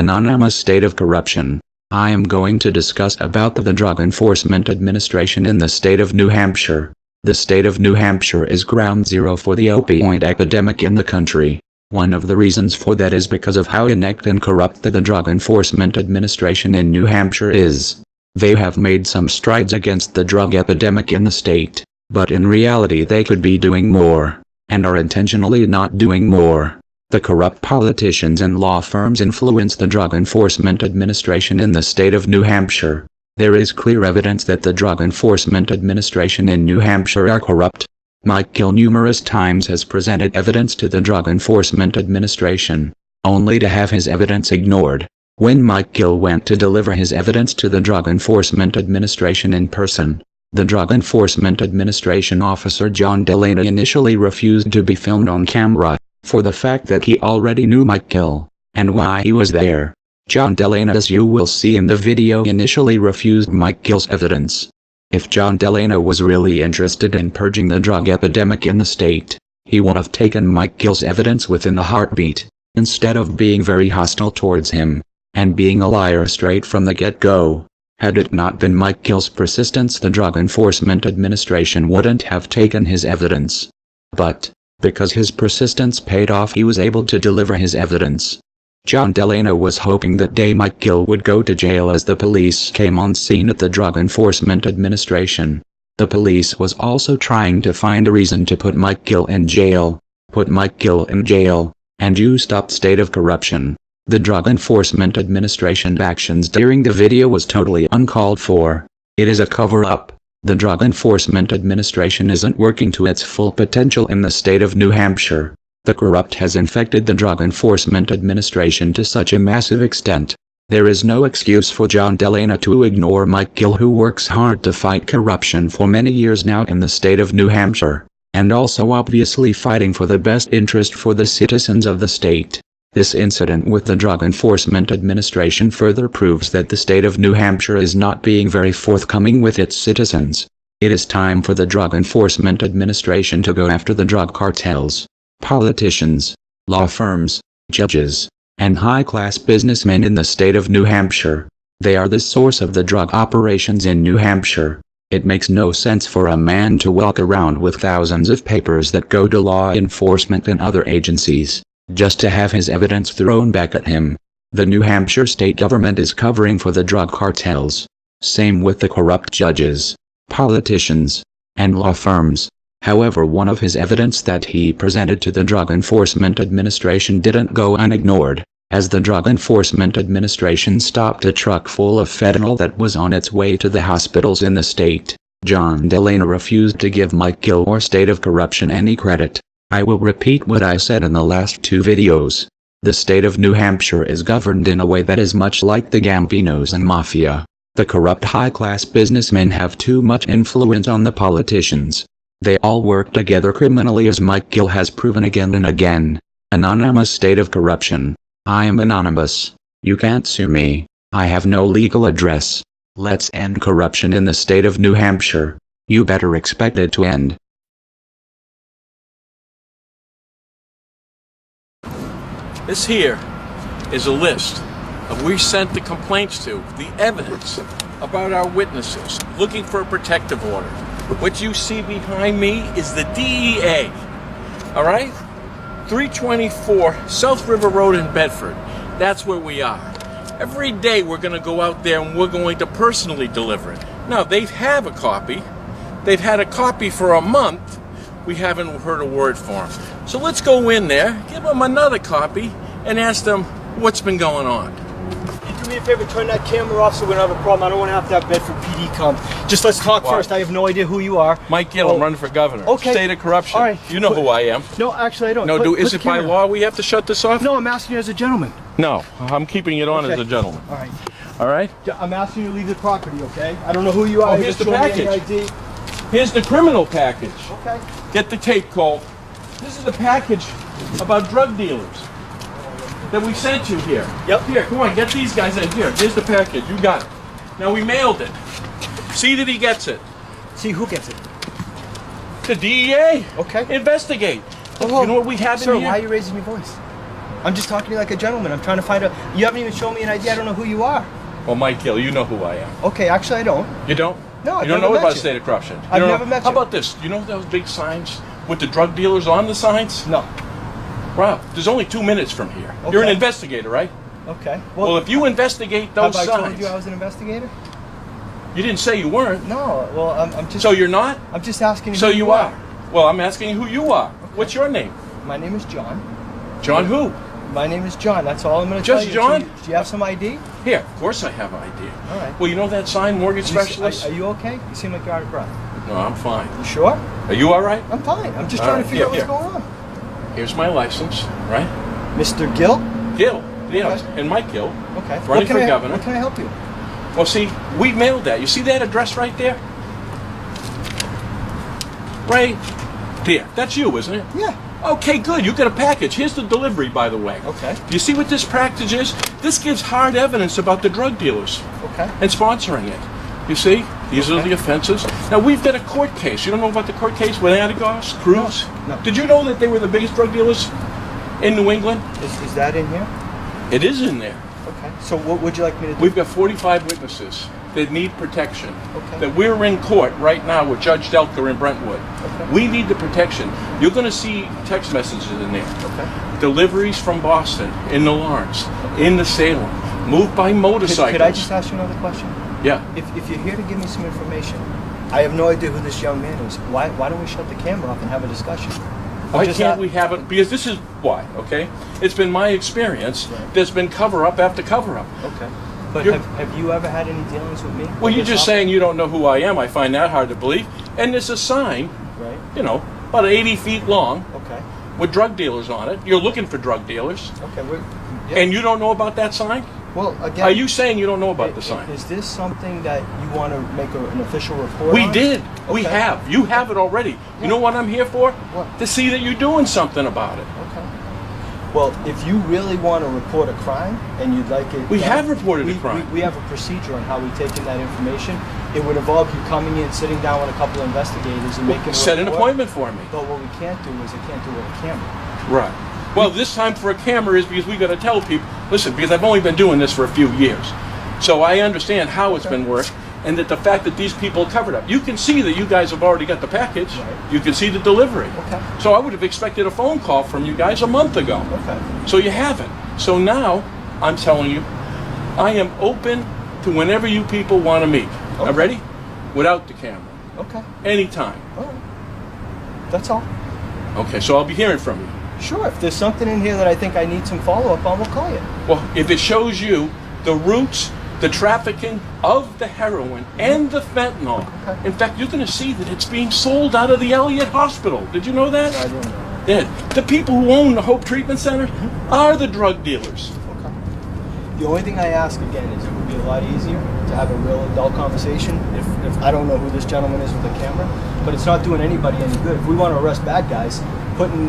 Anonymous state of corruption. I am going to discuss about the Drug Enforcement Administration in the state of New Hampshire. The state of New Hampshire is ground zero for the opioid epidemic in the country. One of the reasons for that is because of how inept and corrupt the Drug Enforcement Administration in New Hampshire is. They have made some strides against the drug epidemic in the state, but in reality they could be doing more, and are intentionally not doing more. The corrupt politicians and law firms influence the Drug Enforcement Administration in the state of New Hampshire. There is clear evidence that the Drug Enforcement Administration in New Hampshire are corrupt. Mike Gill numerous times has presented evidence to the Drug Enforcement Administration, only to have his evidence ignored. When Mike Gill went to deliver his evidence to the Drug Enforcement Administration in person, the Drug Enforcement Administration officer John Delaney initially refused to be filmed on camera, for the fact that he already knew Mike Gill, and why he was there. John Delaney, as you will see in the video, initially refused Mike Gill's evidence. If John Delaney was really interested in purging the drug epidemic in the state, he would have taken Mike Gill's evidence within a heartbeat, instead of being very hostile towards him, and being a liar straight from the get-go. Had it not been Mike Gill's persistence, the Drug Enforcement Administration wouldn't have taken his evidence. But, because his persistence paid off, he was able to deliver his evidence. John Delaney was hoping that day Mike Gill would go to jail as the police came on scene at the Drug Enforcement Administration. The police was also trying to find a reason to put Mike Gill in jail. Put Mike Gill in jail, and you stop state of corruption. The Drug Enforcement Administration actions during the video was totally uncalled for. It is a cover-up. The Drug Enforcement Administration isn't working to its full potential in the state of New Hampshire. The corrupt has infected the Drug Enforcement Administration to such a massive extent. There is no excuse for John Delaney to ignore Mike Gill, who works hard to fight corruption for many years now in the state of New Hampshire, and also obviously fighting for the best interest for the citizens of the state. This incident with the Drug Enforcement Administration further proves that the state of New Hampshire is not being very forthcoming with its citizens. It is time for the Drug Enforcement Administration to go after the drug cartels, politicians, law firms, judges, and high-class businessmen in the state of New Hampshire. They are the source of the drug operations in New Hampshire. It makes no sense for a man to walk around with thousands of papers that go to law enforcement and other agencies, just to have his evidence thrown back at him. The New Hampshire state government is covering for the drug cartels. Same with the corrupt judges, politicians, and law firms. However, one of his evidence that he presented to the Drug Enforcement Administration didn't go unignored, as the Drug Enforcement Administration stopped a truck full of fentanyl that was on its way to the hospitals in the state. John Delaney refused to give Mike Gill or state of corruption any credit. I will repeat what I said in the last two videos. The state of New Hampshire is governed in a way that is much like the Gambinos and Mafia. The corrupt high-class businessmen have too much influence on the politicians. They all work together criminally, as Mike Gill has proven again and again. Anonymous state of corruption. I am anonymous. You can't sue me. I have no legal address. Let's end corruption in the state of New Hampshire. You better expect it to end. This here is a list of we sent the complaints to, the evidence about our witnesses, looking for a protective order. What you see behind me is the DEA, all right? 324 South River Road in Bedford. That's where we are. Every day we're going to go out there and we're going to personally deliver it. Now, they have a copy. They've had a copy for a month. We haven't heard a word from them. So let's go in there, give them another copy, and ask them what's been going on. Can you do me a favor, turn that camera off so we don't have a problem? I don't want to have to have Bedford PD come. Just let's talk first. I have no idea who you are. Mike Gill, I'm running for governor. Okay. State of corruption. All right. You know who I am. No, actually I don't. No, is it by law we have to shut this off? No, I'm asking you as a gentleman. No, I'm keeping it on as a gentleman. All right. All right? I'm asking you to leave the property, okay? I don't know who you are. Oh, here's the package. Here's the criminal package. Okay. Get the tape, Cole. This is the package about drug dealers that we sent you here. Yep. Here, come on, get these guys in here. Here's the package. You got it. Now, we mailed it. See that he gets it. See who gets it? The DEA. Okay. Investigate. Oh, you know what we have sir, in here? why are you raising your voice? I'm just talking to you like a gentleman. I'm trying to find out. You haven't even shown me an ID. I don't know who you are. Well, Mike Gill, you know who I am. Okay, actually I don't. You don't? No, I've You don't never know met about you. the state of corruption. You I've don't never know- met How you. about this? You know those big signs with the drug dealers on the signs? No. Wow, there's only 2 minutes from here. You're an Okay. investigator, right? Okay. Well, if you investigate those have I signs, told you I was an investigator? you didn't say you weren't. No. Well, I'm just. So you're not? I'm just asking. So who you are. Well, I'm asking who you are. What's your name? My name is John. John who? My name is John. That's all I'm going to tell Just you. John? Do you have some ID? Here, of course I have an idea. All right. Well, you know that sign, mortgage specialist? Are you okay? You seem like you're out of breath. No, I'm fine. You sure? Are you all right? I'm fine. I'm just All trying right, to figure out here, what's going on. Here's my license, right? Mr. Gill? Gill. Yeah, Okay. and Mike Gill. Okay. Running for governor. What can I help you? Well, see, we mailed that. You see that address right there? Right there. That's you, isn't it? Yeah. Okay, good. You got a package. Here's the delivery, by the way. Okay. Do you see what this package is? This gives hard evidence about the drug dealers Okay. and sponsoring it. You see? These are the offenses. Now, we've got a court case. You don't know about the court case with Anagos, Cruz? No. Did you know that they were the biggest drug dealers in New England? Is that in here? It is in there. Okay. So what would you like me to do? We've got 45 witnesses that need protection. Okay. That we're in court right now with Judge Delker in Brentwood. Okay. We need the protection. You're going to see text messages in there. Okay. Deliveries from Boston, in the Lawrence, in the Salem, moved by motorcycles. Could I just ask you another question? Yeah. If you're here to give me some information, I have no idea who this young man is. Why don't we shut the camera off and have a discussion? Why can't we have it? Because this is why, okay? It's been my experience. Right. There's been cover-up after cover-up. Okay. But You're- have you ever had any dealings with me? Well, you're just saying you don't know who I am. I find that hard to believe. And there's a sign, Right. you know, about 80 feet long Okay. with drug dealers on it. You're looking for drug dealers. Okay. Yeah. And you don't know about that sign? Well, again. Are you saying you don't know about the sign? Is this something that you want to make an official report We on? did. We Okay. have. You have it already. You know what I'm here for? What? To see that you're doing something about it. Okay. Well, if you really want to report a crime and you'd like it... We done, have reported a crime. We have a procedure on how we take in that information. It would involve you coming in, sitting down with a couple of investigators and making a Set an report. appointment for me. But what we can't do is I can't do it with a camera. Right. Well, this time for a camera is because we got to tell people, listen, because I've only been doing this for a few years. So I understand how it's been worked and that the fact that these people covered up. You can see that you guys have already got the package. Right. You can see the delivery. Okay. So I would have expected a phone call from you guys a month ago. Okay. So you haven't. So now I'm telling you, I am open to whenever you people want to meet. Okay. I'm ready? Without the camera. Okay. Anytime. All right. That's all. Okay, so I'll be hearing from you. Sure. If there's something in here that I think I need some follow-up on, we'll call you. Well, if it shows you the roots, the trafficking of the heroin and the fentanyl, Okay. in fact, you're going to see that it's being sold out of the Elliott Hospital. Did you know that? I didn't know. Did. The people who own the Hope Treatment Center are the drug dealers. Okay. The only thing I ask again is it would be a lot easier to have a real adult conversation if I don't know who this gentleman is with the camera, but it's not doing anybody any good. If we want to arrest bad guys, putting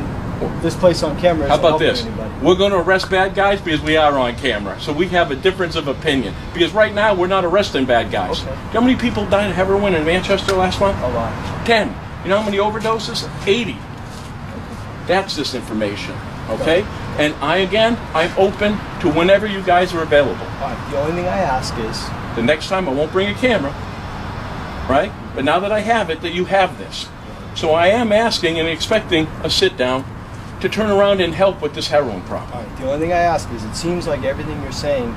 this place on camera How isn't about helping this? anybody. We're going to arrest bad guys because we are on camera. So we have a difference of opinion. Because right now we're not arresting bad guys. Okay. You know how many people died of heroin in Manchester last month? A lot. 10. You know how many overdoses? 80. That's this information, okay? And I'm open to whenever you guys are available. All right. The only thing I ask is, The next time I won't bring a camera, right? But now that I have it, that you have this. So I am asking and expecting a sit down to turn around and help with this heroin problem. all right. The only thing I ask is, it seems like everything you're saying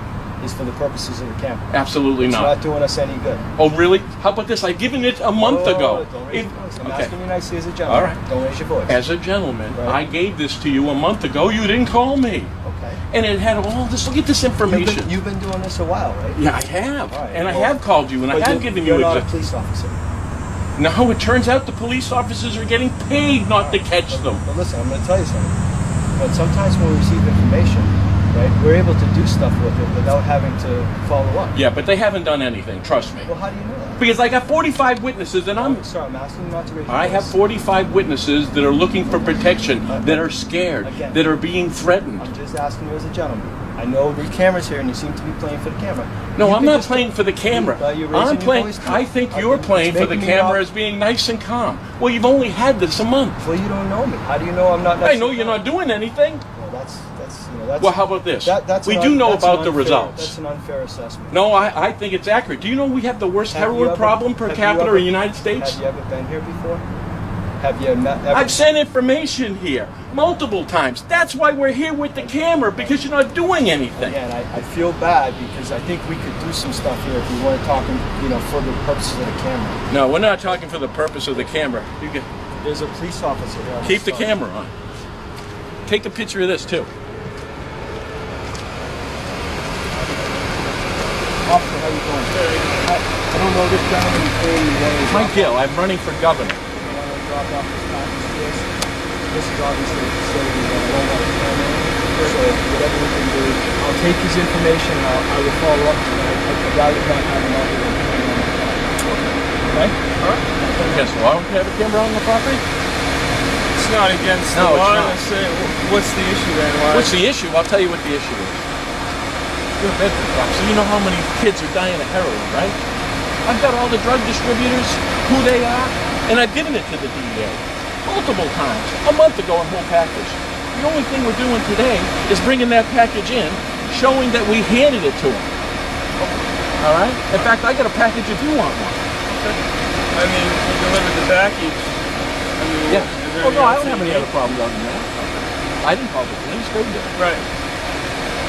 is for the purposes of the camera. Absolutely It's not. not doing us any good. Oh, really? How about this? I've given it a month Oh, ago. Don't raise It- your voice. I'm okay. asking you nicely as a gentleman. All right. Don't raise your voice. As a gentleman, Right. I gave this to you a month ago. You didn't call me. Okay. And it had all this. Look at this information. You've been doing this a while, right? Yeah, I have. All right, And I well, have called you and I But have given you're you not a examples. police officer. Now it turns out the police officers are getting paid not to catch them. But listen, I'm going to tell you something. But sometimes when we receive information, right, we're able to do stuff with it without having to follow up. Yeah, but they haven't done anything, trust me. Well, how do you know that? Because I got 45 witnesses and Sorry, I'm asking you not to raise your I have voice. 45 witnesses that are looking for protection, that are scared, Again. that are being threatened. I'm just asking you as a gentleman. I know the camera's here and you seem to be playing for the camera. No, You I'm can not just- playing for the camera. You're raising I'm your playing. voice too. I think Okay, you're it's playing for the making me camera not- as being nice and calm. Well, you've only had this a month. Well, you don't know me. How do you know I'm not? I know you're not doing anything. Well, that's Well, how about this? That's We an do un- know that's an about the unfair- results. That's an unfair assessment. No, I think it's accurate. Do you know we have the worst Have you heroin ever- problem per have you capita ever- in the United States? Have you ever been here before? Have you ever? I've sent information here multiple times. That's why we're here with the camera, because you're not doing anything. Again, I feel bad because I think we could do some stuff here if we weren't talking, for the purposes of the camera. No, we're not talking for the purpose of the camera. You can There's a police officer here. on keep the side. camera on. Take a picture of this too. Officer, how you doing? I don't know this gentleman. He's paying me one of his Mike Gill, I'm running for governor. I want to drop off this package to this. This is obviously a facility that I don't want to come in. So whatever we can do, I'll take his information. I will follow up tonight. I'd rather not have him out here. Okay? All right. Yes, why don't you have a camera on the property? It's not against No, the it's law. not. I say, what's the issue then? Why? What's the issue? I'll tell you what the issue is. You're a Bedford cop, so you know how many kids are dying of heroin, right? I've got all the drug distributors, who they are, and I've given it to the DEA multiple times. A month ago, a whole package. The only thing we're doing today is bringing that package in, showing that we handed it to them. All right? In fact, I got a package if you want one. I mean, you delivered the package. I mean, Yeah. is there Oh, no, I don't anything have any you other problems other than that. I didn't call the police, they did. Right.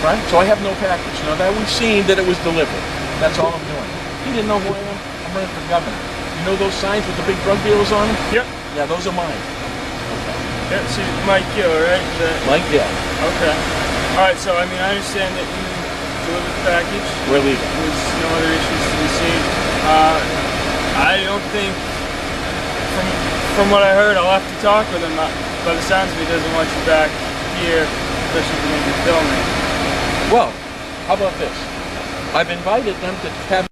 Right? So I have no package. Now that we've seen that it was delivered. That's all I'm doing. You didn't know who I am? I'm running for governor. You know those signs with the big drug dealers on them? Yep. Yeah, those are mine. Yeah, so Mike Gill, right? Mike Gill. Okay. All right, so I mean, I understand that you delivered the package. We're leaving. There's no other issues to be seen. I don't think, from what I heard, I'll have to talk with him. By the sounds of it, he doesn't want you back here, especially if you're going to be filming. Well, how about this? I've invited them to have